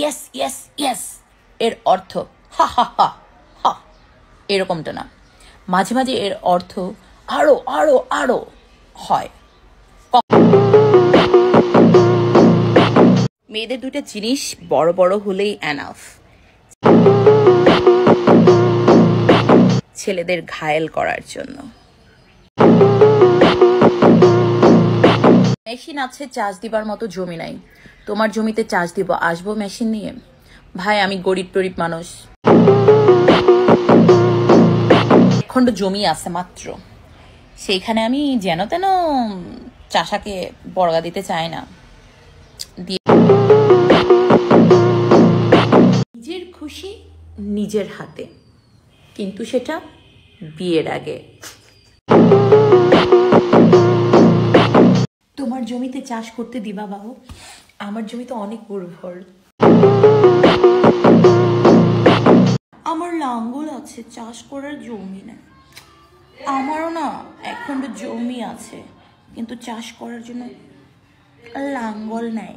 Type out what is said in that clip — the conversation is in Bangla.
ইয়েস ইয়েস ইয়েস এর অর্থ হা হা হা হা, এরকমটা না। মাঝে মাঝে এর অর্থ আরো আরো আরো হয়। মেয়েদের দুইটা জিনিস বড় বড় হলেই এনাফ, ছেলেদের ঘায়েল করার জন্য। মেশিন আছে, চার্জ দিবার মতো জমি নাই। তোমার জমিতে চার্জ দিব, আসবো মেশিন নিয়ে? ভাই আমি গরিব টরিব মানুষ, খণ্ড জমি আছে মাত্র, সেইখানে আমি যেন তেন চাষাকে বর্গা দিতে চাই না। নিজের খুশি নিজের হাতে, কিন্তু সেটা বিয়ের আগে। তোমার জমিতে চাষ করতে দিবা বাবু? আমার জমিতে অনেক উর্বর, আমার লাঙ্গল আছে, চাষ করার জমি না। আমারও না এখন জমি আছে, কিন্তু চাষ করার জন্য লাঙ্গল নেই।